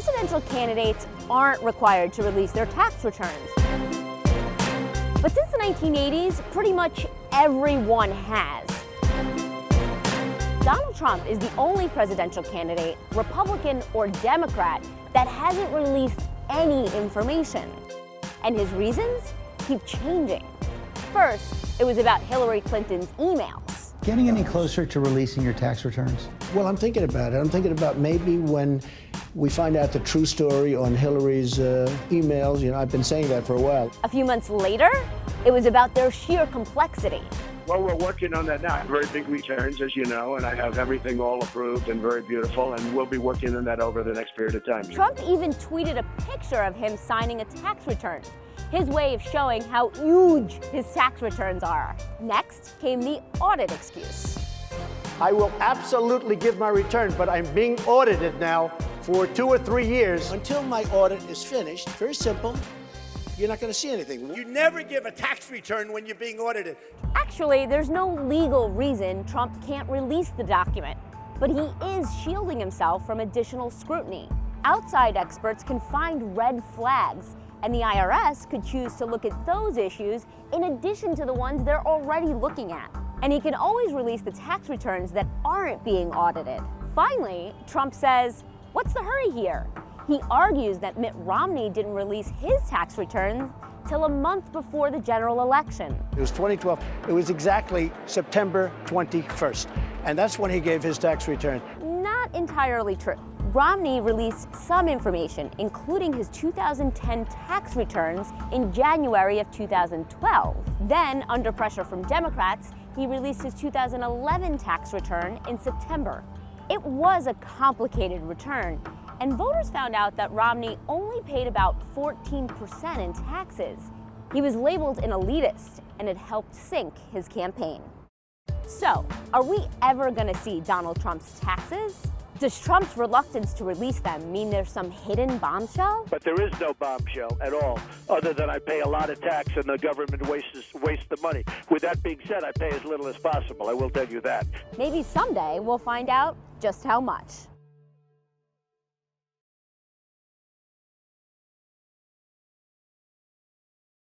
Presidential candidates aren't required to release their tax returns. But since the 1980s, pretty much everyone has. Donald Trump is the only presidential candidate, Republican or Democrat, that hasn't released any information. And his reasons keep changing. First, it was about Hillary Clinton's emails. Getting any closer to releasing your tax returns? Well, I'm thinking about it. I'm thinking about maybe when we find out the true story on Hillary's emails. You know, I've been saying that for a while. A few months later, it was about their sheer complexity. Well, we're working on that now. Very big returns, as you know, and I have everything all approved and very beautiful, and we'll be working on that over the next period of time. Trump even tweeted a picture of him signing a tax return, his way of showing how huge his tax returns are. Next came the audit excuse. I will absolutely give my return, but I'm being audited now for 2 or 3 years. Until my audit is finished, very simple, you're not going to see anything. You never give a tax return when you're being audited. Actually, there's no legal reason Trump can't release the document, but he is shielding himself from additional scrutiny. Outside experts can find red flags, and the IRS could choose to look at those issues in addition to the ones they're already looking at. And he can always release the tax returns that aren't being audited. Finally, Trump says, what's the hurry here? He argues that Mitt Romney didn't release his tax returns till a month before the general election. It was 2012. It was exactly September 21st. And that's when he gave his tax return. Not entirely true. Romney released some information, including his 2010 tax returns in January of 2012. Then, under pressure from Democrats, he released his 2011 tax return in September. It was a complicated return, and voters found out that Romney only paid about 14% in taxes. He was labeled an elitist, and it helped sink his campaign. So, are we ever going to see Donald Trump's taxes? Does Trump's reluctance to release them mean there's some hidden bombshell? But there is no bombshell at all, other than I pay a lot of tax and the government wastes the money. With that being said, I pay as little as possible. I will tell you that. Maybe someday we'll find out just how much.